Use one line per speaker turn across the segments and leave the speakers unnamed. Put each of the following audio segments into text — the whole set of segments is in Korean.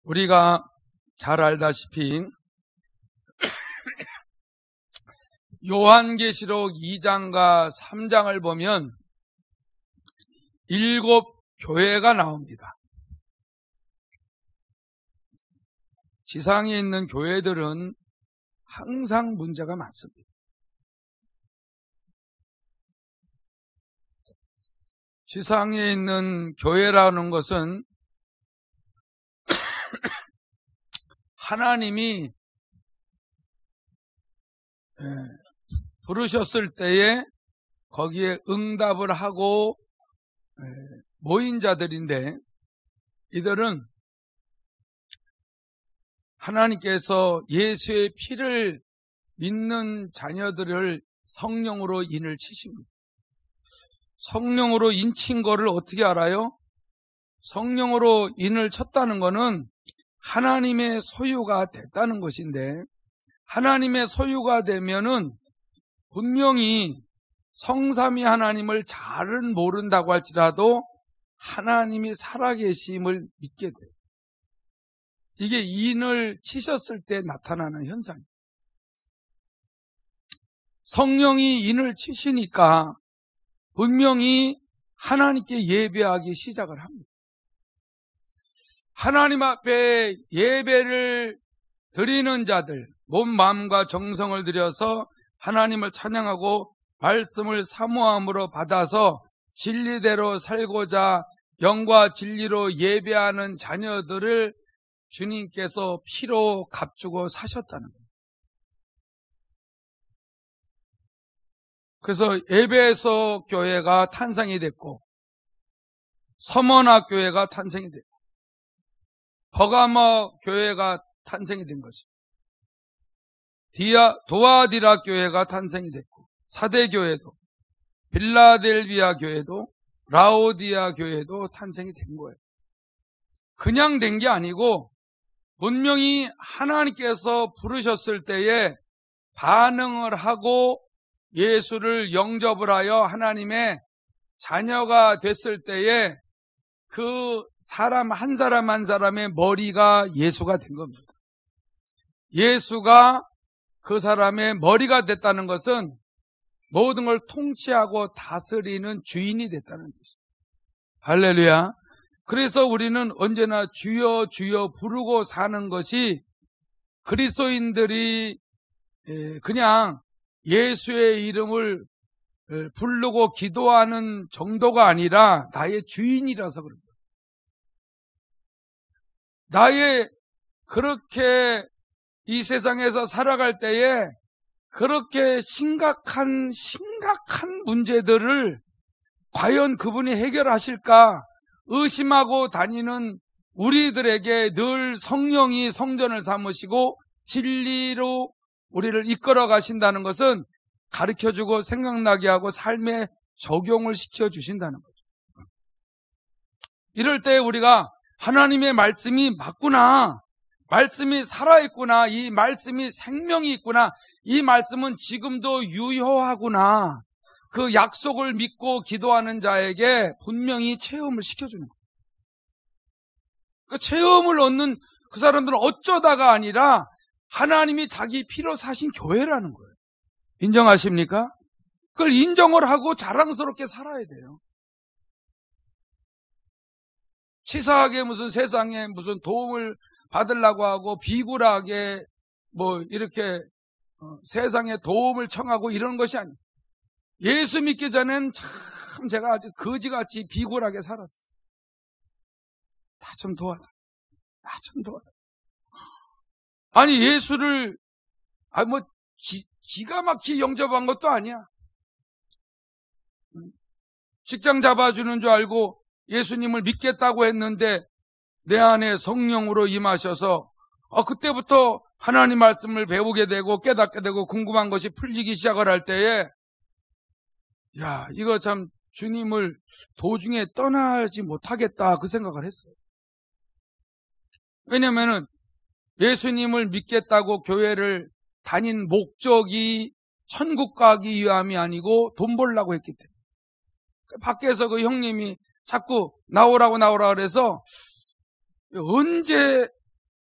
우리가 잘 알다시피 요한계시록 2장과 3장을 보면 7 교회가 나옵니다. 지상에 있는 교회들은 항상 문제가 많습니다. 지상에 있는 교회라는 것은 하나님이 부르셨을 때에 거기에 응답을 하고 모인 자들인데, 이들은 하나님께서 예수의 피를 믿는 자녀들을 성령으로 인을 치십니다. 성령으로 인친 거를 어떻게 알아요? 성령으로 인을 쳤다는 거는 하나님의 소유가 됐다는 것인데, 하나님의 소유가 되면은 분명히 성삼위 하나님을 잘은 모른다고 할지라도 하나님이 살아계심을 믿게 돼요. 이게 인을 치셨을 때 나타나는 현상이에요. 성령이 인을 치시니까 분명히 하나님께 예배하기 시작을 합니다. 하나님 앞에 예배를 드리는 자들, 몸, 마음과 정성을 들여서 하나님을 찬양하고 말씀을 사모함으로 받아서 진리대로 살고자 영과 진리로 예배하는 자녀들을 주님께서 피로 값주고 사셨다는 거예요. 그래서 에베소 교회가 탄생이 됐고, 서머나 교회가 탄생이 됐고, 버가모 교회가 탄생이 된 거죠. 도아디라 교회가 탄생이 됐고, 사대교회도, 빌라델비아 교회도, 라오디아 교회도 탄생이 된 거예요. 그냥 된 게 아니고 분명히 하나님께서 부르셨을 때에 반응을 하고 예수를 영접을 하여 하나님의 자녀가 됐을 때에 그 사람 한 사람 한 사람의 머리가 예수가 된 겁니다. 예수가 그 사람의 머리가 됐다는 것은 모든 걸 통치하고 다스리는 주인이 됐다는 뜻입니다. 할렐루야. 그래서 우리는 언제나 주여 주여 부르고 사는 것이 그리스도인들이 그냥 예수의 이름을 부르고 기도하는 정도가 아니라 나의 주인이라서 그럽니다. 나의 그렇게 이 세상에서 살아갈 때에 그렇게 심각한 문제들을 과연 그분이 해결하실까 의심하고 다니는 우리들에게 늘 성령이 성전을 삼으시고 진리로 우리를 이끌어 가신다는 것은 가르쳐주고 생각나게 하고 삶에 적용을 시켜주신다는 거죠. 이럴 때 우리가 하나님의 말씀이 맞구나, 말씀이 살아있구나, 이 말씀이 생명이 있구나, 이 말씀은 지금도 유효하구나, 그 약속을 믿고 기도하는 자에게 분명히 체험을 시켜주는 거예요. 그 체험을 얻는 그 사람들은 어쩌다가 아니라 하나님이 자기 피로 사신 교회라는 거예요. 인정하십니까? 그걸 인정을 하고 자랑스럽게 살아야 돼요. 치사하게 무슨 세상에 무슨 도움을 받으려고 하고 비굴하게 뭐 이렇게 세상에 도움을 청하고 이런 것이 아니에요. 예수 믿기 전엔 참 제가 아주 거지같이 비굴하게 살았어요. 나 좀 도와라. 나 좀 도와라. 아니 예수를 기가 막히게 영접한 것도 아니야. 직장 잡아주는 줄 알고 예수님을 믿겠다고 했는데 내 안에 성령으로 임하셔서 그때부터 하나님 말씀을 배우게 되고 깨닫게 되고 궁금한 것이 풀리기 시작을 할 때에 야, 이거 참 주님을 도중에 떠나지 못하겠다 그 생각을 했어요. 왜냐면은 예수님을 믿겠다고 교회를 다닌 목적이 천국 가기 위함이 아니고 돈 벌려고 했기 때문에. 밖에서 그 형님이 자꾸 나오라고 그래서 언제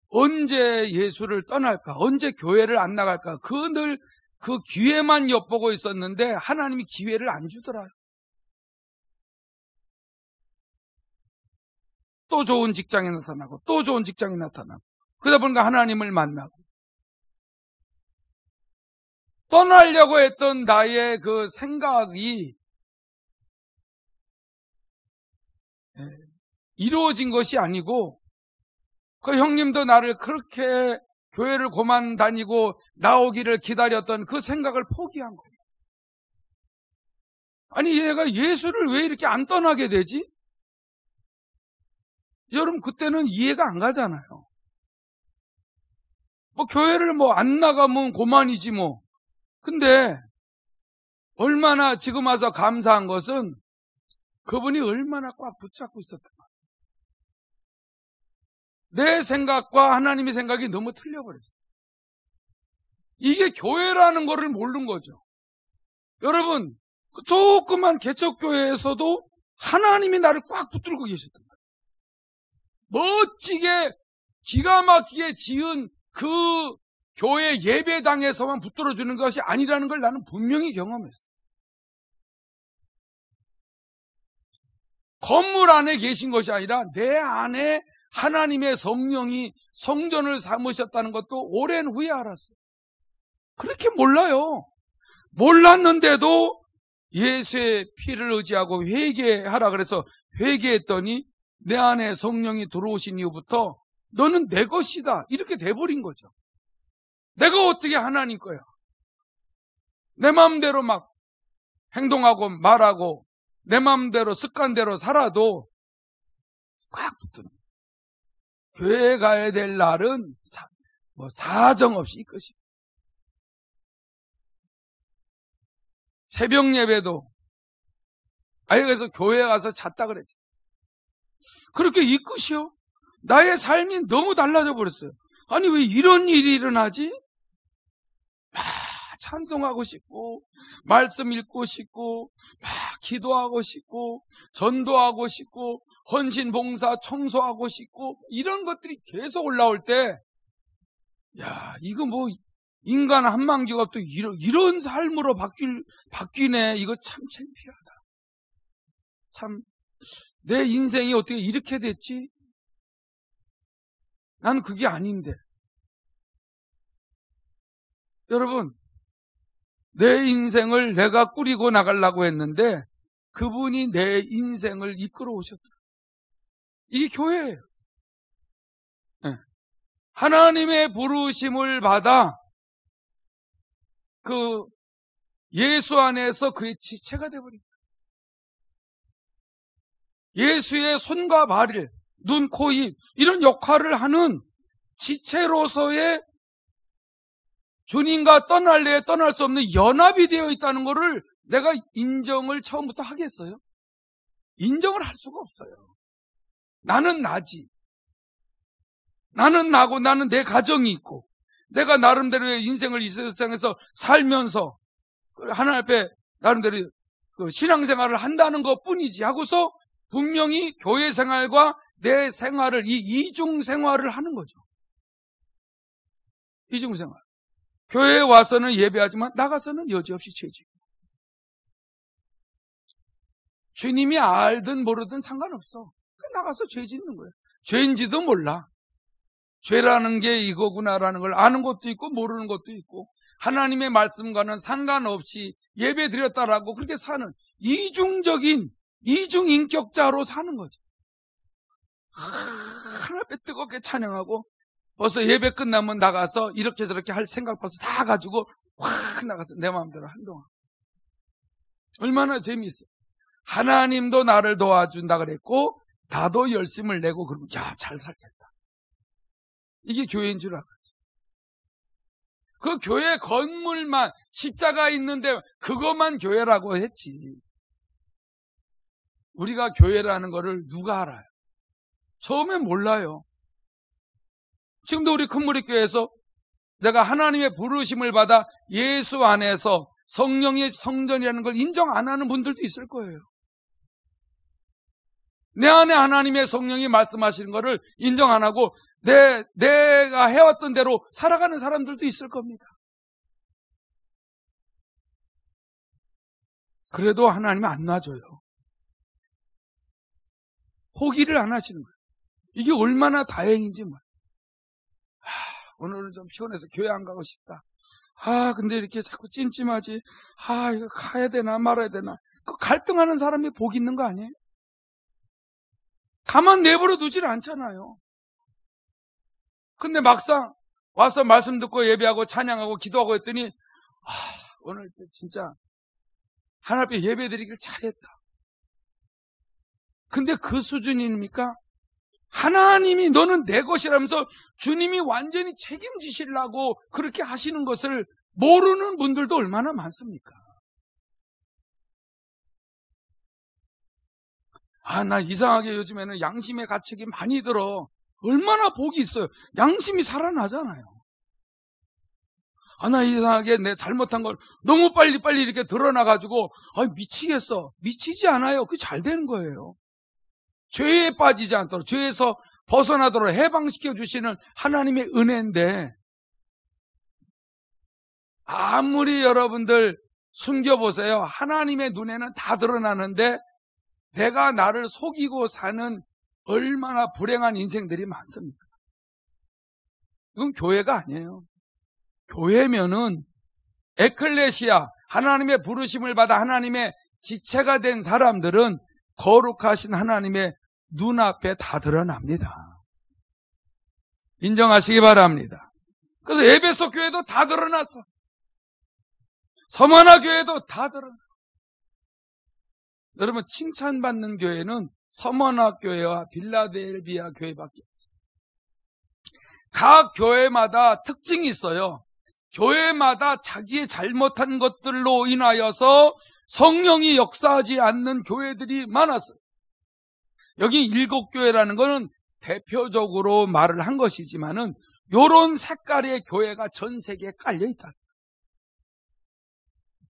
언제 예수를 떠날까? 언제 교회를 안 나갈까? 늘 그 기회만 엿보고 있었는데 하나님이 기회를 안 주더라요. 또 좋은 직장이 나타나고 또 좋은 직장이 나타나고 그러다 보니까 하나님을 만나고 떠나려고 했던 나의 그 생각이 이루어진 것이 아니고 그 형님도 나를 그렇게 교회를 고만 다니고 나오기를 기다렸던 그 생각을 포기한 거예요. 아니 얘가 예수를 왜 이렇게 안 떠나게 되지? 여러분 그때는 이해가 안 가잖아요. 뭐 교회를 뭐 안 나가면 고만이지 뭐. 근데 얼마나 지금 와서 감사한 것은 그분이 얼마나 꽉 붙잡고 있었던 거예요. 내 생각과 하나님의 생각이 너무 틀려버렸어요. 이게 교회라는 거를 모르는 거죠. 여러분 조그만 개척교회에서도 하나님이 나를 꽉 붙들고 계셨던 거예요. 멋지게 기가 막히게 지은 그 교회 예배당에서만 붙들어주는 것이 아니라는 걸 나는 분명히 경험했어요. 건물 안에 계신 것이 아니라 내 안에 하나님의 성령이 성전을 삼으셨다는 것도 오랜 후에 알았어요. 그렇게 몰라요. 몰랐는데도 예수의 피를 의지하고 회개하라 그래서 회개했더니 내 안에 성령이 들어오신 이후부터 너는 내 것이다 이렇게 돼버린 거죠. 내가 어떻게 하나님 거야. 내 마음대로 막 행동하고 말하고 내 마음대로 습관대로 살아도 꽉 붙는 교회에 가야 될 날은 사정없이 이것이 새벽 예배도 아예 그래서 교회에 가서 잤다 그랬지. 그렇게 이끝이요. 나의 삶이 너무 달라져 버렸어요. 아니 왜 이런 일이 일어나지? 찬송하고 싶고 말씀 읽고 싶고 막 기도하고 싶고 전도하고 싶고 헌신 봉사 청소하고 싶고 이런 것들이 계속 올라올 때 야 이거 뭐 인간 한만기가 또 이런 삶으로 바뀌네. 이거 참 창피하다. 참 내 인생이 어떻게 이렇게 됐지? 나는 그게 아닌데. 여러분 내 인생을 내가 꾸리고 나가려고 했는데 그분이 내 인생을 이끌어 오셨다. 이게 교회예요. 네. 하나님의 부르심을 받아 그 예수 안에서 그의 지체가 되어버립니다. 예수의 손과 발, 눈, 코, 입 이런 역할을 하는 지체로서의 주님과 떠날래 떠날 수 없는 연합이 되어 있다는 것을 내가 인정을 처음부터 하겠어요? 인정을 할 수가 없어요. 나는 나지. 나는 나고 나는 내 가정이 있고 내가 나름대로의 인생을 이 세상에서 살면서 하나님 앞에 나름대로 그 신앙생활을 한다는 것뿐이지 하고서 분명히 교회 생활과 내 생활을 이 이중 생활을 하는 거죠. 이중 생활. 교회에 와서는 예배하지만 나가서는 여지없이 죄지. 주님이 알든 모르든 상관없어. 나가서 죄 짓는 거예요. 죄인지도 몰라. 죄라는 게 이거구나라는 걸 아는 것도 있고 모르는 것도 있고 하나님의 말씀과는 상관없이 예배 드렸다라고 그렇게 사는 이중적인 이중인격자로 사는 거죠. 하나님 앞에 뜨겁게 찬양하고 벌써 예배 끝나면 나가서 이렇게 저렇게 할 생각 벌써 다 가지고 확 나가서 내 마음대로 한동안 얼마나 재미있어. 하나님도 나를 도와준다 그랬고 나도 열심을 내고 그러면 야, 잘 살겠다. 이게 교회인 줄 알았지. 그 교회 건물만 십자가 있는데 그것만 교회라고 했지. 우리가 교회라는 거를 누가 알아요? 처음엔 몰라요. 지금도 우리 큰무리교회에서 내가 하나님의 부르심을 받아 예수 안에서 성령의 성전이라는 걸 인정 안 하는 분들도 있을 거예요. 내 안에 하나님의 성령이 말씀하시는 거를 인정 안 하고 내가 해왔던 대로 살아가는 사람들도 있을 겁니다. 그래도 하나님은 안 놔줘요. 포기를 안 하시는 거예요. 이게 얼마나 다행인지 말이에요. 오늘은 좀 피곤해서 교회 안 가고 싶다. 근데 이렇게 자꾸 찜찜하지. 이거 가야 되나 말아야 되나. 그 갈등하는 사람이 복 있는 거 아니에요? 가만 내버려 두질 않잖아요. 근데 막상 와서 말씀 듣고 예배하고 찬양하고 기도하고 했더니 오늘 진짜 하나님 앞에 예배 드리길 잘했다. 근데 그 수준입니까? 하나님이 너는 내 것이라면서 주님이 완전히 책임지시려고 그렇게 하시는 것을 모르는 분들도 얼마나 많습니까? 나 이상하게 요즘에는 양심의 가책이 많이 들어. 얼마나 복이 있어요. 양심이 살아나잖아요. 나 이상하게 내 잘못한 걸 너무 빨리 이렇게 드러나가지고 미치겠어. 미치지 않아요. 그게 잘 되는 거예요. 죄에 빠지지 않도록, 죄에서 벗어나도록 해방시켜 주시는 하나님의 은혜인데, 아무리 여러분들 숨겨보세요. 하나님의 눈에는 다 드러나는데 내가 나를 속이고 사는 얼마나 불행한 인생들이 많습니다. 이건 교회가 아니에요. 교회면은 에클레시아, 하나님의 부르심을 받아 하나님의 지체가 된 사람들은 거룩하신 하나님의 눈앞에 다 드러납니다. 인정하시기 바랍니다. 그래서 에베소 교회도 다 드러났어. 서머나 교회도 다 드러나. 여러분, 칭찬받는 교회는 서머나 교회와 빌라델비아 교회밖에 없어요. 각 교회마다 특징이 있어요. 교회마다 자기의 잘못한 것들로 인하여서 성령이 역사하지 않는 교회들이 많았어요. 여기 7교회라는 것은 대표적으로 말을 한 것이지만은 요런 색깔의 교회가 전 세계에 깔려 있다.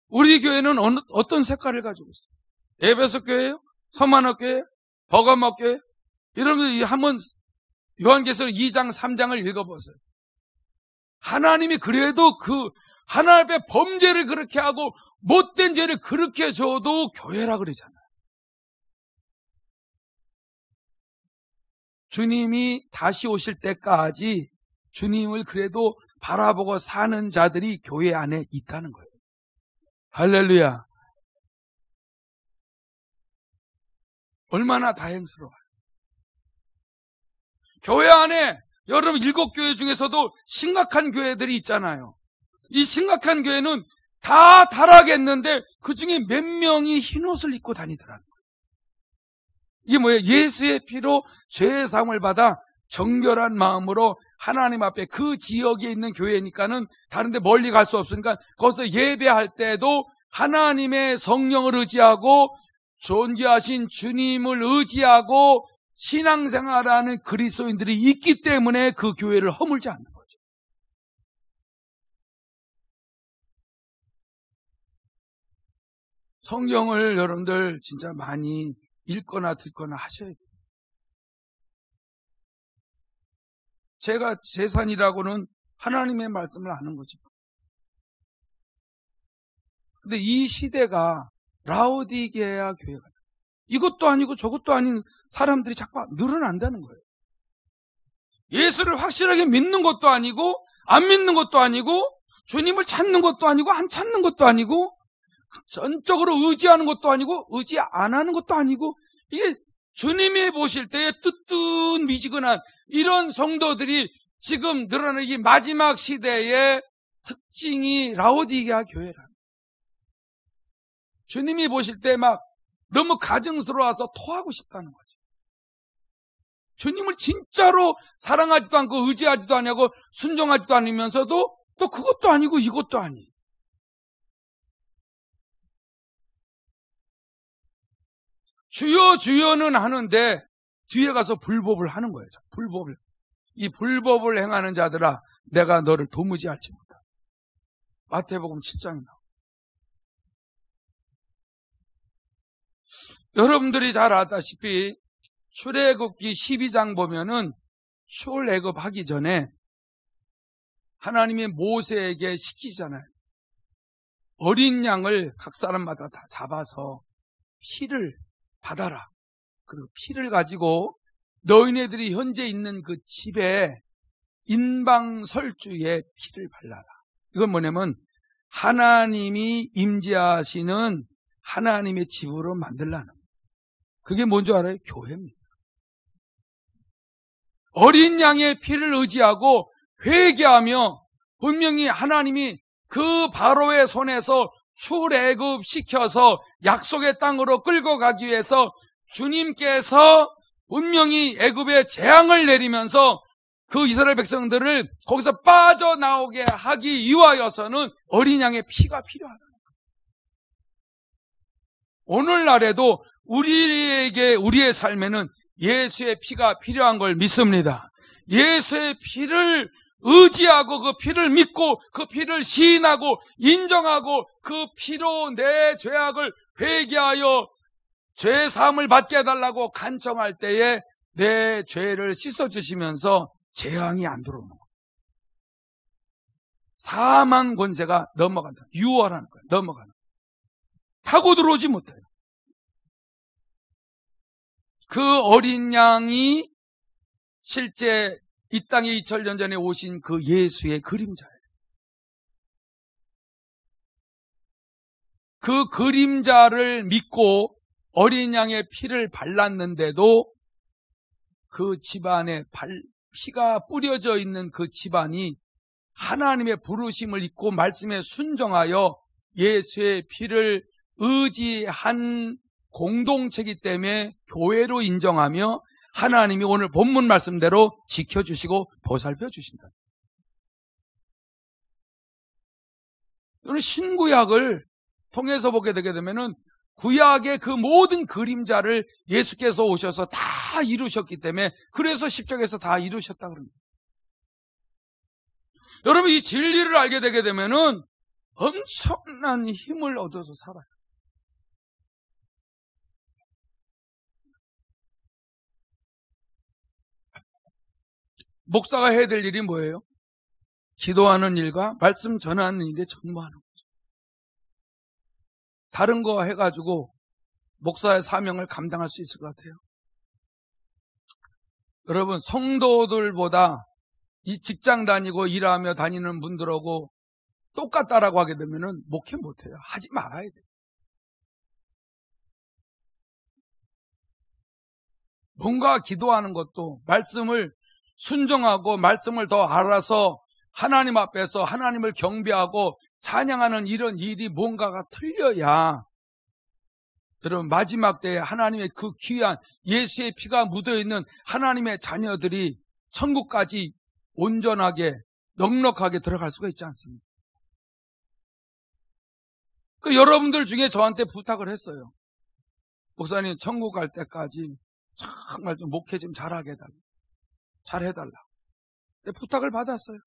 우리 교회는 어떤 색깔을 가지고 있어요? 에베소 교회요? 서머나 교회? 버가모 교회? 여러분들 한번 요한계시록 2장 3장을 읽어보세요. 하나님이 그래도 그 하나님 앞에 범죄를 그렇게 하고 못된 죄를 그렇게 줘도 교회라 그러잖아요. 주님이 다시 오실 때까지 주님을 그래도 바라보고 사는 자들이 교회 안에 있다는 거예요. 할렐루야. 얼마나 다행스러워요. 교회 안에 여러분 7교회 중에서도 심각한 교회들이 있잖아요. 이 심각한 교회는 다 타락했는데 그 중에 몇 명이 흰옷을 입고 다니더라고요. 이게 뭐예요? 예수의 피로 죄의 사함을 받아 정결한 마음으로 하나님 앞에 그 지역에 있는 교회니까는 다른데 멀리 갈 수 없으니까 거기서 예배할 때도 하나님의 성령을 의지하고 존귀하신 주님을 의지하고 신앙생활하는 그리스도인들이 있기 때문에 그 교회를 허물지 않는 거죠. 성경을 여러분들 진짜 많이 읽거나 듣거나 하셔야 돼요. 제가 재산이라고는 하나님의 말씀을 아는 거죠. 근데 이 시대가 라오디게아 교회가 이것도 아니고 저것도 아닌 사람들이 자꾸 늘어난다는 거예요. 예수를 확실하게 믿는 것도 아니고 안 믿는 것도 아니고 주님을 찾는 것도 아니고 안 찾는 것도 아니고 전적으로 의지하는 것도 아니고 의지 안 하는 것도 아니고 이게 주님이 보실 때에 뜨뜻미지근한 이런 성도들이 지금 늘어나는 이 마지막 시대의 특징이 라오디게아 교회라. 주님이 보실 때 막 너무 가증스러워서 토하고 싶다는 거죠. 주님을 진짜로 사랑하지도 않고 의지하지도 않고 순종하지도 않으면서도 또 그것도 아니고 이것도 아니에요. 주여 주여는 하는데 뒤에 가서 불법을 하는 거예요. 불법을. 이 불법을 행하는 자들아 내가 너를 도무지 알지 못한다. 마태복음 7장에 나와요. 여러분들이 잘 아다시피 출애굽기 12장 보면은 출애굽하기 전에 하나님이 모세에게 시키잖아요. 어린 양을 각 사람마다 다 잡아서 피를 받아라. 그리고 피를 가지고 너희네들이 현재 있는 그 집에 인방설주에 피를 발라라. 이건 뭐냐면 하나님이 임재하시는 하나님의 집으로 만들라는 거예요. 그게 뭔지 알아요? 교회입니다. 어린 양의 피를 의지하고 회개하며 분명히 하나님이 그 바로의 손에서 출애굽시켜서 약속의 땅으로 끌고 가기 위해서 주님께서 분명히 애굽에 재앙을 내리면서 그 이스라엘 백성들을 거기서 빠져나오게 하기 위하여서는 어린 양의 피가 필요하다. 오늘날에도 우리의 삶에는 예수의 피가 필요한 걸 믿습니다. 예수의 피를 의지하고 그 피를 믿고 그 피를 시인하고 인정하고 그 피로 내 죄악을 회개하여 죄 사함을 받게 해달라고 간청할 때에 내 죄를 씻어주시면서 재앙이 안 들어오는 거예요. 사망 권세가 넘어간다. 유월하는 거예요. 넘어가는 거예요. 타고 들어오지 못해요. 그 어린 양이 실제 이 땅에 2000년 전에 오신 그 예수의 그림자예요. 그 그림자를 믿고 어린 양의 피를 발랐는데도 그 집안에 피가 뿌려져 있는 그 집안이 하나님의 부르심을 잊고 말씀에 순종하여 예수의 피를 의지한 공동체이기 때문에 교회로 인정하며 하나님이 오늘 본문 말씀대로 지켜주시고 보살펴 주신다. 오늘 신구약을 통해서 보게 되게 되면은 구약의 그 모든 그림자를 예수께서 오셔서 다 이루셨기 때문에 그래서 십자가에서 다 이루셨다 그럽니다. 여러분 이 진리를 알게 되게 되면은 엄청난 힘을 얻어서 살아요. 목사가 해야 될 일이 뭐예요? 기도하는 일과 말씀 전하는 일에 전무하는 거죠. 다른 거 해가지고 목사의 사명을 감당할 수 있을 것 같아요. 여러분 성도들보다 이 직장 다니고 일하며 다니는 분들하고 똑같다라고 하게 되면은 목회 못해요. 하지 말아야 돼요. 뭔가 기도하는 것도 말씀을 순종하고 말씀을 더 알아서 하나님 앞에서 하나님을 경배하고 찬양하는 이런 일이 뭔가가 틀려야 여러분 마지막 때에 하나님의 그 귀한 예수의 피가 묻어있는 하나님의 자녀들이 천국까지 온전하게 넉넉하게 들어갈 수가 있지 않습니까? 그 여러분들 중에 저한테 부탁을 했어요. 목사님 천국 갈 때까지 정말 좀 목회 좀 잘하게 해달라. 잘해달라. 부탁을 받았어요.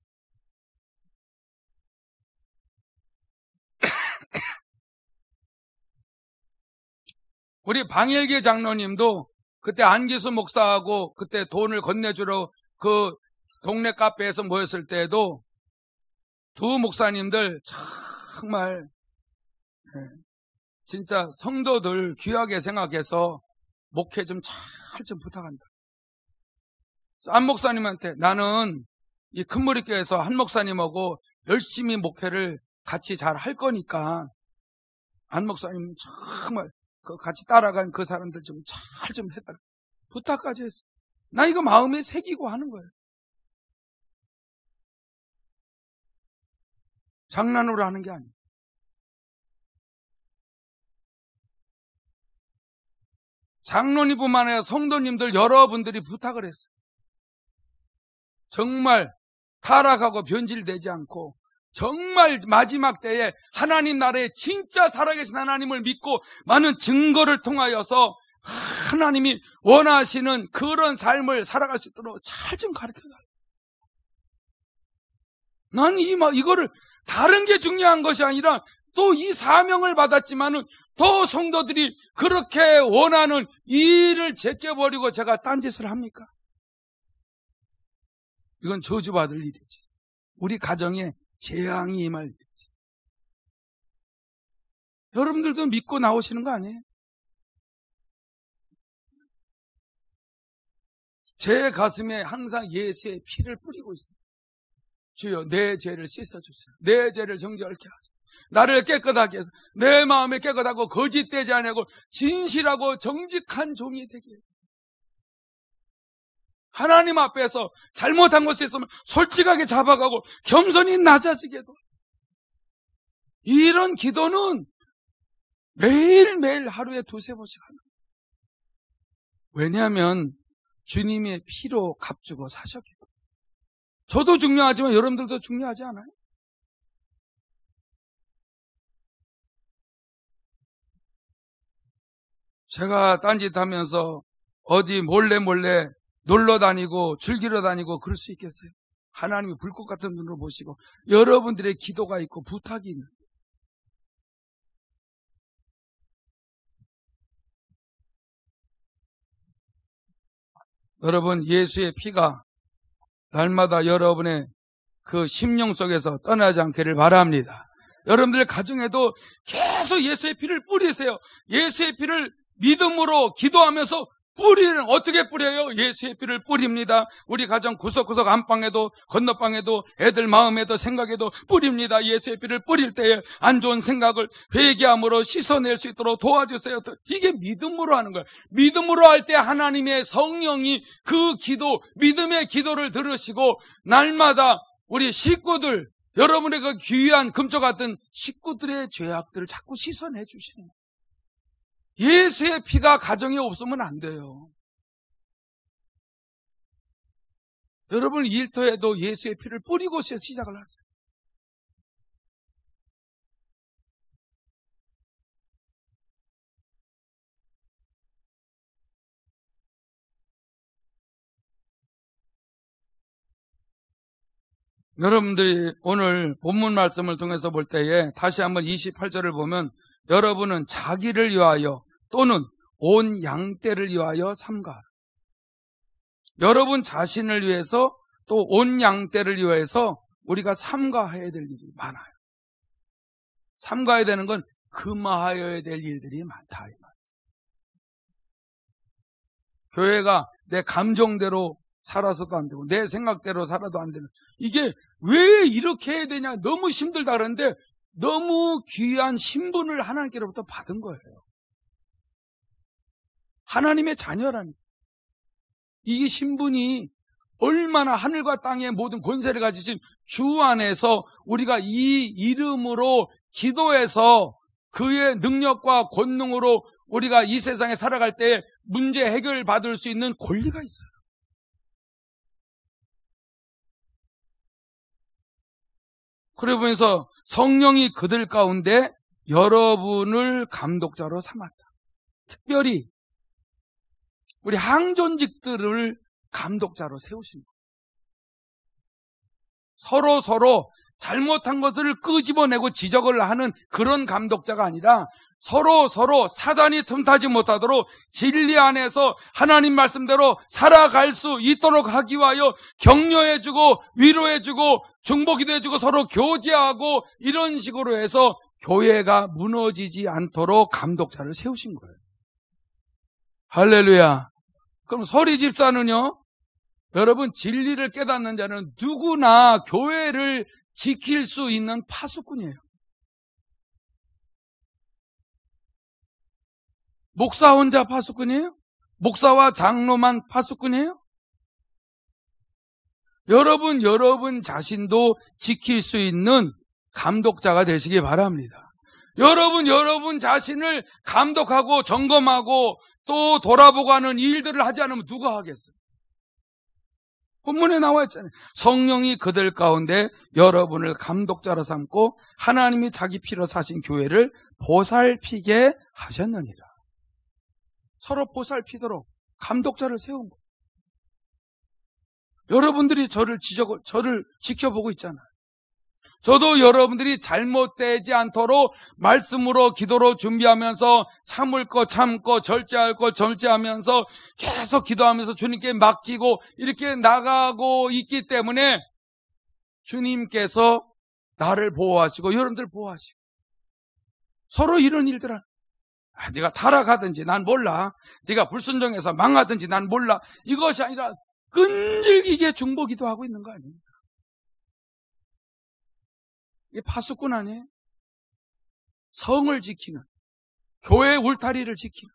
우리 방일계 장로님도 그때 안기수 목사하고 그때 돈을 건네주러 그 동네 카페에서 모였을 때에도 두 목사님들 정말 진짜 성도들 귀하게 생각해서 목회 좀 잘 좀 부탁한다. 안 목사님한테 나는 이 큰머리교회에서 한 목사님하고 열심히 목회를 같이 잘 할 거니까 안 목사님 정말 그 같이 따라간 그 사람들 좀 잘 좀 해달라. 부탁까지 했어. 나 이거 마음에 새기고 하는 거예요. 장난으로 하는 게 아니에요. 장로님뿐만 아니라 성도님들 여러분들이 부탁을 했어요. 정말 타락하고 변질되지 않고 정말 마지막 때에 하나님 나라에 진짜 살아계신 하나님을 믿고 많은 증거를 통하여서 하나님이 원하시는 그런 삶을 살아갈 수 있도록 잘 좀 가르쳐달라. 난 이거를 다른 게 중요한 것이 아니라 또 이 사명을 받았지만은 더 성도들이 그렇게 원하는 이 일을 제껴버리고 제가 딴짓을 합니까? 이건 저주받을 일이지. 우리 가정에 재앙이 임할 일이지. 여러분들도 믿고 나오시는 거 아니에요? 제 가슴에 항상 예수의 피를 뿌리고 있어요. 주여, 내 죄를 씻어주세요. 내 죄를 정결케 하세요. 나를 깨끗하게 해서 내 마음에 깨끗하고 거짓되지 않고 진실하고 정직한 종이 되게 해요. 하나님 앞에서 잘못한 것이 있으면 솔직하게 잡아가고 겸손히 낮아지게도. 이런 기도는 매일매일 하루에 2-3번씩 하는 거예요. 왜냐하면 주님의 피로 값주고 사셨기 때문에. 저도 중요하지만 여러분들도 중요하지 않아요? 제가 딴짓하면서 어디 몰래 놀러 다니고 즐기러 다니고 그럴 수 있겠어요? 하나님이 불꽃 같은 눈으로 보시고 여러분들의 기도가 있고 부탁이 있는. 여러분, 예수의 피가 날마다 여러분의 그 심령 속에서 떠나지 않기를 바랍니다. 여러분들 가정에도 계속 예수의 피를 뿌리세요. 예수의 피를 믿음으로 기도하면서 뿌리는 어떻게 뿌려요? 예수의 피를 뿌립니다. 우리 가정 구석구석 안방에도 건너방에도 애들 마음에도 생각에도 뿌립니다. 예수의 피를 뿌릴 때에 안 좋은 생각을 회개함으로 씻어낼 수 있도록 도와주세요. 이게 믿음으로 하는 거예요. 믿음으로 할 때 하나님의 성령이 그 기도, 믿음의 기도를 들으시고 날마다 우리 식구들, 여러분의 그 귀한 금쪽 같은 식구들의 죄악들을 자꾸 씻어내 주시는 거예요. 예수의 피가 가정에 없으면 안 돼요. 여러분 일터에도 예수의 피를 뿌리고 시작을 하세요. 여러분들이 오늘 본문 말씀을 통해서 볼 때에 다시 한번 28절을 보면 여러분은 자기를 위하여 또는 온 양떼를 위하여 삼가하라. 여러분 자신을 위해서 또 온 양떼를 위해서 우리가 삼가해야 될 일이 많아요. 삼가해야 되는 건 금하여야 될 일들이 많다. 교회가 내 감정대로 살아서도 안 되고 내 생각대로 살아도 안 되는, 이게 왜 이렇게 해야 되냐, 너무 힘들다 그러는데 너무 귀한 신분을 하나님께로부터 받은 거예요. 하나님의 자녀라니. 이 신분이 얼마나 하늘과 땅의 모든 권세를 가지신 주 안에서 우리가 이 이름으로 기도해서 그의 능력과 권능으로 우리가 이 세상에 살아갈 때 문제 해결을 받을 수 있는 권리가 있어요. 그러면서 성령이 그들 가운데 여러분을 감독자로 삼았다. 특별히 우리 항존직들을 감독자로 세우신 거예요. 서로 잘못한 것을 끄집어내고 지적을 하는 그런 감독자가 아니라 서로 사단이 틈타지 못하도록 진리 안에서 하나님 말씀대로 살아갈 수 있도록 하기 위하여 격려해주고 위로해주고 중보기도 해주고 서로 교제하고 이런 식으로 해서 교회가 무너지지 않도록 감독자를 세우신 거예요. 할렐루야. 그럼 서리 집사는요, 여러분 진리를 깨닫는 자는 누구나 교회를 지킬 수 있는 파수꾼이에요. 목사 혼자 파수꾼이에요? 목사와 장로만 파수꾼이에요? 여러분 자신도 지킬 수 있는 감독자가 되시기 바랍니다. 여러분 자신을 감독하고 점검하고 또 돌아보고 하는 일들을 하지 않으면 누가 하겠어요? 본문에 나와 있잖아요. 성령이 그들 가운데 여러분을 감독자로 삼고 하나님이 자기 피로 사신 교회를 보살피게 하셨느니라. 서로 보살피도록 감독자를 세운 거예요. 여러분들이 저를 지켜보고 있잖아요. 저도 여러분들이 잘못되지 않도록 말씀으로 기도로 준비하면서 참을 거 참고 절제할 거 절제하면서 계속 기도하면서 주님께 맡기고 이렇게 나가고 있기 때문에 주님께서 나를 보호하시고 여러분들 보호하시고 서로 이런 일들 네가 타락하든지 난 몰라. 네가 불순종해서 망하든지 난 몰라. 이것이 아니라 끈질기게 중보기도 하고 있는 거 아닙니까? 이게 파수꾼 아니에요? 성을 지키는, 교회의 울타리를 지키는.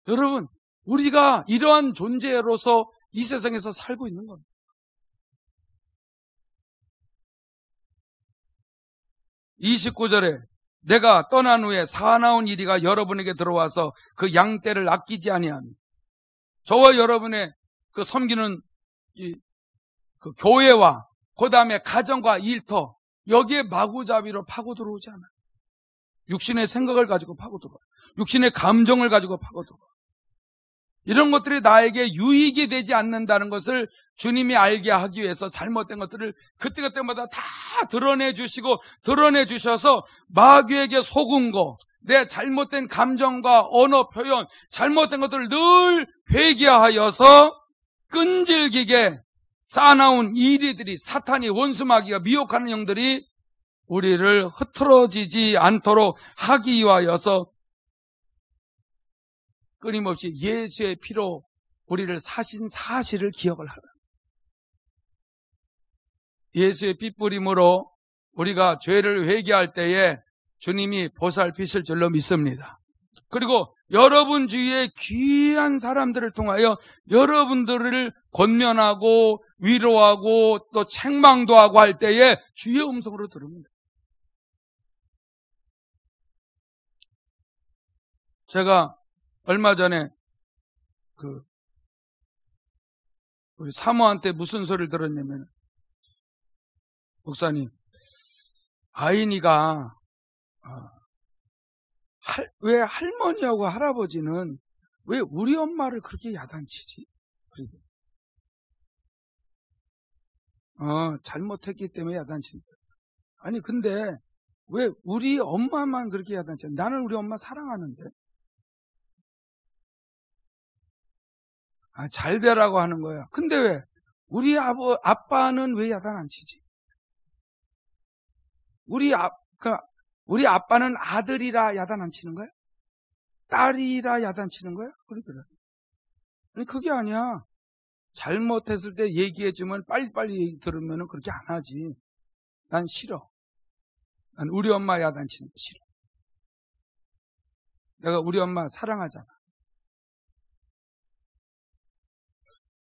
여러분, 우리가 이러한 존재로서 이 세상에서 살고 있는 겁니다. (29절에) 내가 떠난 후에 사나운 이리가 여러분에게 들어와서 그 양떼를 아끼지 아니하니. 저와 여러분의 그 섬기는 그 교회와 그 다음에 가정과 일터, 여기에 마구잡이로 파고 들어오지 않아요. 육신의 생각을 가지고 파고 들어와요. 육신의 감정을 가지고 파고 들어와요. 이런 것들이 나에게 유익이 되지 않는다는 것을 주님이 알게 하기 위해서 잘못된 것들을 그때그때마다 다 드러내 주시고 드러내 주셔서 마귀에게 속은 거, 내 잘못된 감정과 언어 표현, 잘못된 것들을 늘 회개하여서 끈질기게 쌓아나온 이리들이, 사탄이, 원수 마귀가 미혹하는 영들이 우리를 흐트러지지 않도록 하기 위하여서 끊임없이 예수의 피로 우리를 사신 사실을 기억을 하다. 예수의 피 뿌림으로 우리가 죄를 회개할 때에 주님이 보살피실 줄로 믿습니다. 그리고 여러분 주위의 귀한 사람들을 통하여 여러분들을 권면하고 위로하고 또 책망도 하고 할 때에 주의 음성으로 들읍니다. 제가 얼마 전에 우리 사모한테 무슨 소리를 들었냐면, 목사님, 아인이가 왜 할머니하고 할아버지는 왜 우리 엄마를 그렇게 야단치지? 잘못했기 때문에 야단친다. 아니 근데 왜 우리 엄마만 그렇게 야단쳐? 나는 우리 엄마 사랑하는데. 잘 되라고 하는 거야. 근데 왜 우리 아빠는 왜 야단 안 치지? 우리 아빠는 아들이라 야단 안 치는 거야? 딸이라 야단 치는 거야? 그래. 아니 그게 아니야. 잘못했을 때 얘기해주면 빨리빨리 들으면 그렇게 안 하지. 난 싫어. 난 우리 엄마 야단 치는 거 싫어. 내가 우리 엄마 사랑하잖아.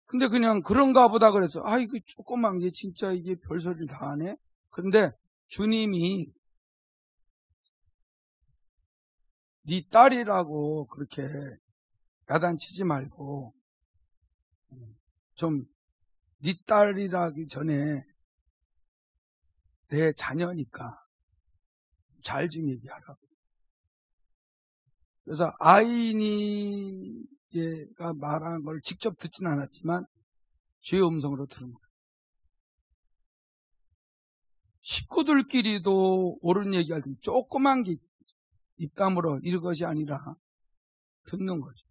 근데 그냥 그런가 보다 그래서 이거 조그만 게 진짜 이게 별소리를 다 하네. 근데 주님이 네 딸이라고 그렇게 야단치지 말고 좀 네 딸이라기 전에 내 자녀니까 잘 좀 얘기하라고. 그래서 아인이 얘가 말한 걸 직접 듣진 않았지만 주의 음성으로 들은 거예요. 식구들끼리도 옳은 얘기할 때 조그만 게 입담으로 이런 것이 아니라 듣는 거죠.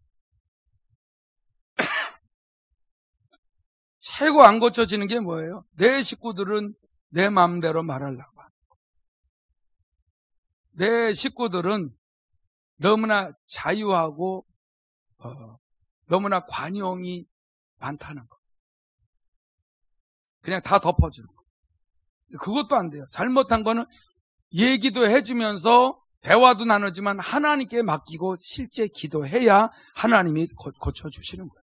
최고 안 고쳐지는 게 뭐예요? 내 식구들은 내 마음대로 말하려고 하는 거. 내 식구들은 너무나 자유하고 너무나 관용이 많다는 거. 그냥 다 덮어주는 거. 그것도 안 돼요. 잘못한 거는 얘기도 해주면서 대화도 나누지만 하나님께 맡기고 실제 기도해야 하나님이 고쳐주시는 거예요.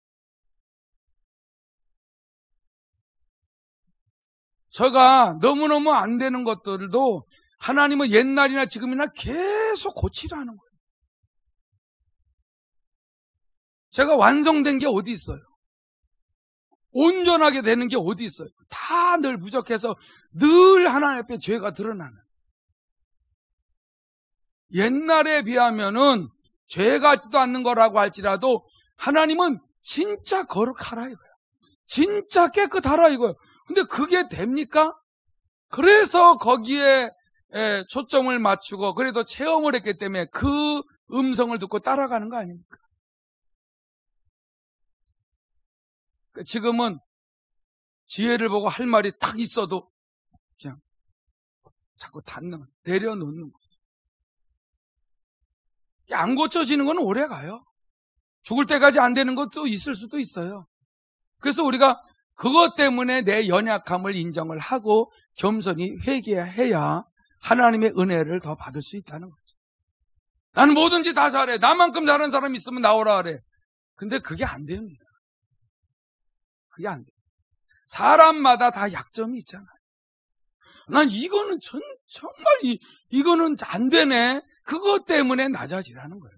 제가 너무너무 안 되는 것들도 하나님은 옛날이나 지금이나 계속 고치라는 거예요. 제가 완성된 게 어디 있어요? 온전하게 되는 게 어디 있어요? 다 늘 부족해서 늘 하나님 앞에 죄가 드러나는. 옛날에 비하면은 죄 같지도 않는 거라고 할지라도 하나님은 진짜 거룩하라 이거예요. 진짜 깨끗하라 이거예요. 근데 그게 됩니까? 그래서 거기에 초점을 맞추고 그래도 체험을 했기 때문에 그 음성을 듣고 따라가는 거 아닙니까? 지금은 지혜를 보고 할 말이 탁 있어도 그냥 자꾸 내려놓는 거예요. 안 고쳐지는 건 오래 가요. 죽을 때까지 안 되는 것도 있을 수도 있어요. 그래서 우리가 그것 때문에 내 연약함을 인정을 하고 겸손히 회개해야 하나님의 은혜를 더 받을 수 있다는 거죠. 나는 뭐든지 다 잘해. 나만큼 잘하는 사람 있으면 나오라 그래. 근데 그게 안 됩니다. 그게 안 돼요. 사람마다 다 약점이 있잖아요. 난 이거는 정말 이거는 안 되네. 그것 때문에 낮아지라는 거예요.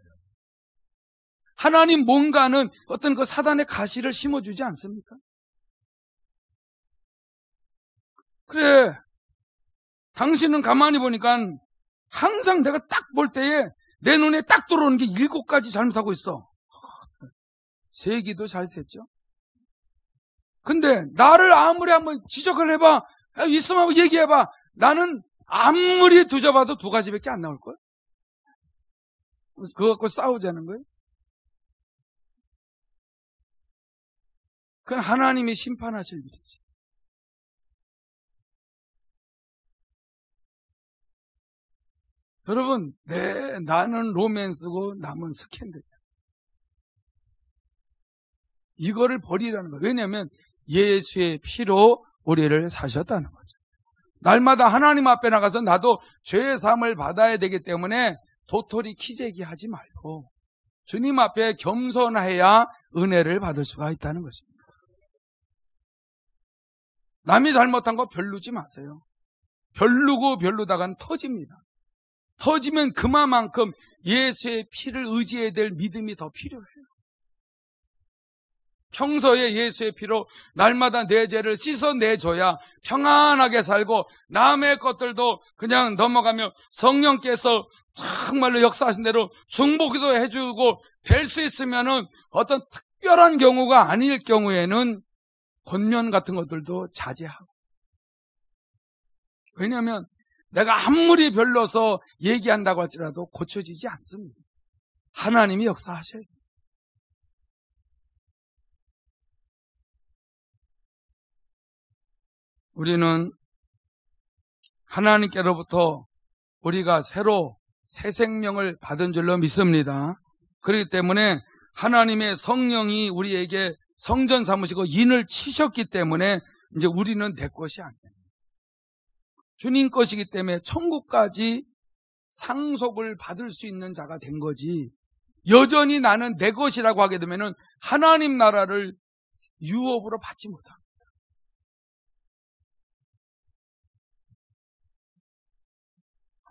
하나님 뭔가는 어떤 그 사단의 가시를 심어주지 않습니까? 그래. 당신은 가만히 보니까 항상 내가 딱 볼 때에 내 눈에 딱 들어오는 게 7가지 잘못하고 있어. 세기도 잘 셌죠. 근데 나를 아무리 한번 지적을 해봐. 있으면 한번 얘기해봐. 나는 아무리 두져봐도 2가지밖에 안 나올걸? 그래서 그거 갖고 싸우자는 거예요? 그건 하나님이 심판하실 일이지. 여러분, 나는 로맨스고 남은 스캔들. 이거를 버리라는 거예요. 왜냐하면 예수의 피로 우리를 사셨다는 거죠. 날마다 하나님 앞에 나가서 나도 죄의 사함을 받아야 되기 때문에 도토리 키재기 하지 말고 주님 앞에 겸손해야 은혜를 받을 수가 있다는 것입니다. 남이 잘못한 거 별루지 마세요. 별루고 별루다가는 터집니다. 터지면 그만큼 예수의 피를 의지해야 될 믿음이 더 필요해요. 평소에 예수의 피로 날마다 내 죄를 씻어내줘야 평안하게 살고 남의 것들도 그냥 넘어가며 성령께서 정말로 역사하신 대로 중보기도 해주고 될 수 있으면은 어떤 특별한 경우가 아닐 경우에는 권면 같은 것들도 자제하고. 왜냐하면 내가 아무리 별로서 얘기한다고 할지라도 고쳐지지 않습니다. 하나님이 역사하셔야 돼요. 우리는 하나님께로부터 우리가 새로 새 생명을 받은 줄로 믿습니다. 그렇기 때문에 하나님의 성령이 우리에게 성전 삼으시고 인을 치셨기 때문에 이제 우리는 내 것이 아니에요. 주님 것이기 때문에 천국까지 상속을 받을 수 있는 자가 된 거지. 여전히 나는 내 것이라고 하게 되면은 하나님 나라를 유업으로 받지 못합니다.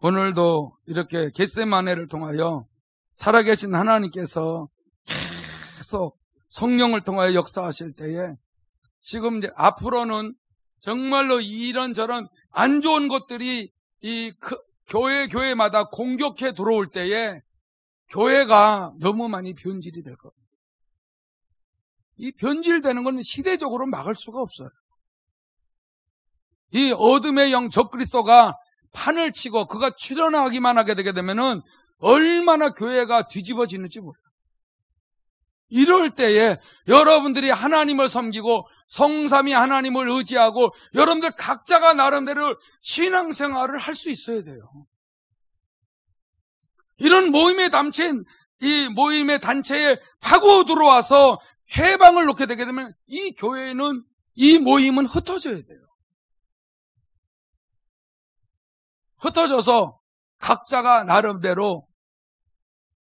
오늘도 이렇게 겟세마네를 통하여 살아계신 하나님께서 계속 성령을 통하여 역사하실 때에 지금 이제 앞으로는 정말로 이런저런 안 좋은 것들이 이 교회마다 공격해 들어올 때에 교회가 너무 많이 변질이 될 겁니다. 이 변질되는 건 시대적으로 막을 수가 없어요. 이 어둠의 영 적그리스도가 판을 치고 그가 출현하기만 하게 되게 되면은 얼마나 교회가 뒤집어지는지 몰라요. 이럴 때에 여러분들이 하나님을 섬기고 성삼위 하나님을 의지하고 여러분들 각자가 나름대로 신앙생활을 할 수 있어야 돼요. 이런 모임에 담친 이 모임의 단체에 파고 들어와서 해방을 놓게 되게 되면 이 교회는 이 모임은 흩어져야 돼요. 흩어져서 각자가 나름대로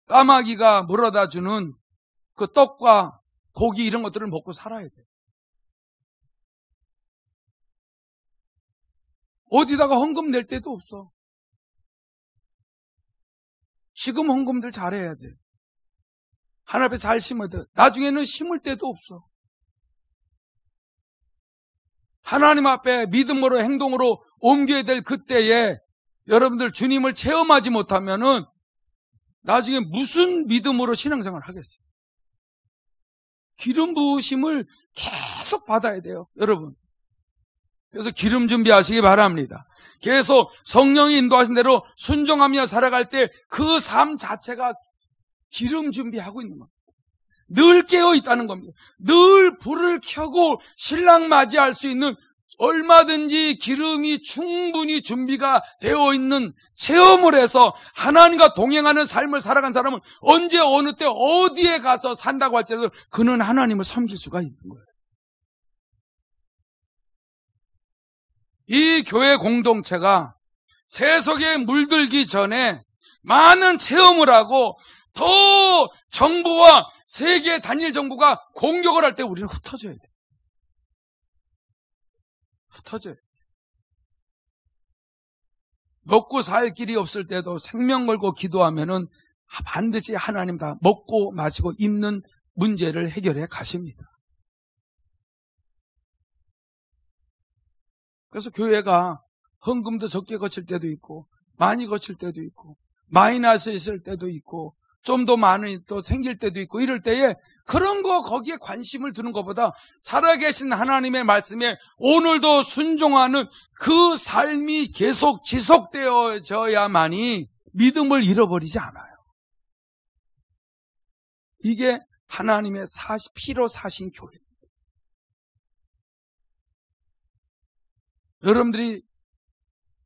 까마귀가 물어다 주는 그 떡과 고기 이런 것들을 먹고 살아야 돼요. 어디다가 헌금 낼 데도 없어. 지금 헌금들 잘해야 돼. 하나님 앞에 잘 심어야 돼. 나중에는 심을 데도 없어. 하나님 앞에 믿음으로 행동으로 옮겨야 될 그때에 여러분들 주님을 체험하지 못하면은 나중에 무슨 믿음으로 신앙생활을 하겠어요? 기름 부으심을 계속 받아야 돼요, 여러분. 그래서 기름 준비하시기 바랍니다. 계속 성령이 인도하신 대로 순종하며 살아갈 때 그 삶 자체가 기름 준비하고 있는 겁니다. 늘 깨어 있다는 겁니다. 늘 불을 켜고 신랑 맞이할 수 있는 얼마든지 기름이 충분히 준비가 되어 있는 체험을 해서 하나님과 동행하는 삶을 살아간 사람은 언제 어느 때 어디에 가서 산다고 할지라도 그는 하나님을 섬길 수가 있는 거예요. 이 교회 공동체가 세속에 물들기 전에 많은 체험을 하고 더 정부와 세계 단일 정부가 공격을 할 때 우리는 흩어져야 돼요. 흩어져요. 먹고 살 길이 없을 때도 생명 걸고 기도하면은 반드시 하나님 다 먹고 마시고 입는 문제를 해결해 가십니다. 그래서 교회가 헌금도 적게 거칠 때도 있고 많이 거칠 때도 있고 마이너스 있을 때도 있고 좀 더 많이 또 생길 때도 있고 이럴 때에 그런 거 거기에 관심을 두는 것보다 살아계신 하나님의 말씀에 오늘도 순종하는 그 삶이 계속 지속되어져야만이 믿음을 잃어버리지 않아요. 이게 하나님의 피로 사신 교회입니다. 여러분들이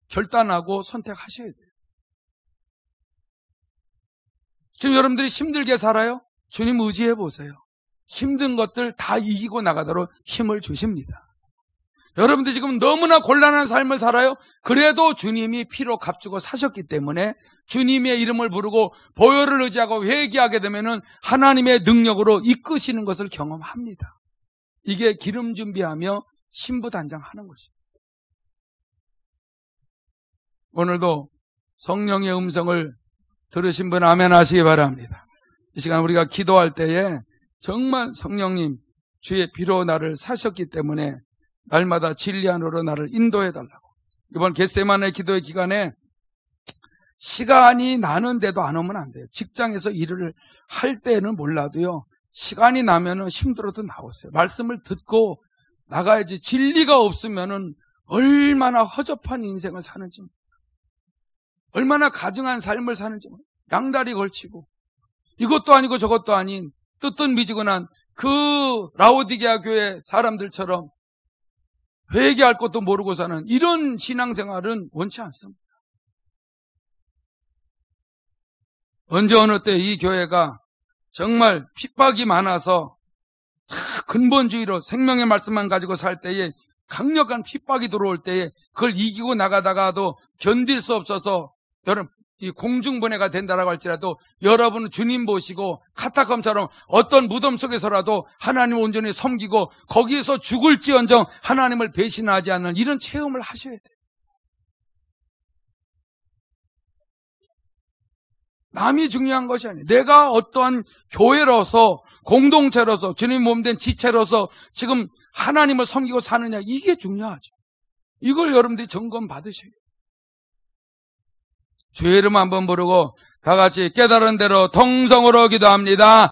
결단하고 선택하셔야 돼요. 지금 여러분들이 힘들게 살아요? 주님 의지해 보세요. 힘든 것들 다 이기고 나가도록 힘을 주십니다. 여러분들 지금 너무나 곤란한 삶을 살아요? 그래도 주님이 피로 값주고 사셨기 때문에 주님의 이름을 부르고 보혈을 의지하고 회개하게 되면은 하나님의 능력으로 이끄시는 것을 경험합니다. 이게 기름 준비하며 신부단장하는 것입니다. 오늘도 성령의 음성을 들으신 분 아멘 하시기 바랍니다. 이 시간 우리가 기도할 때에 정말 성령님 주의 피로 나를 사셨기 때문에 날마다 진리 안으로 나를 인도해 달라고. 이번 겟세마네 기도의 기간에 시간이 나는데도 안 오면 안 돼요. 직장에서 일을 할 때는 몰라도요. 시간이 나면은 힘들어도 나오세요. 말씀을 듣고 나가야지. 진리가 없으면은 얼마나 허접한 인생을 사는지, 얼마나 가증한 삶을 사는지 양다리 걸치고 이것도 아니고 저것도 아닌 뜨뜻미지근한 그 라오디게아 교회 사람들처럼 회개할 것도 모르고 사는 이런 신앙생활은 원치 않습니다. 언제 어느 때 이 교회가 정말 핍박이 많아서 근본주의로 생명의 말씀만 가지고 살 때에 강력한 핍박이 들어올 때에 그걸 이기고 나가다가도 견딜 수 없어서 여러분 이 공중분해가 된다라고 할지라도 여러분은 주님 보시고 카타콤처럼 어떤 무덤 속에서라도 하나님 온전히 섬기고 거기에서 죽을지언정 하나님을 배신하지 않는 이런 체험을 하셔야 돼요. 남이 중요한 것이 아니에요. 내가 어떠한 교회로서 공동체로서 주님 몸된 지체로서 지금 하나님을 섬기고 사느냐 이게 중요하죠. 이걸 여러분들이 점검 받으셔야 돼요. 주의 이름 한번 부르고 다 같이 깨달은 대로 통성으로 기도합니다.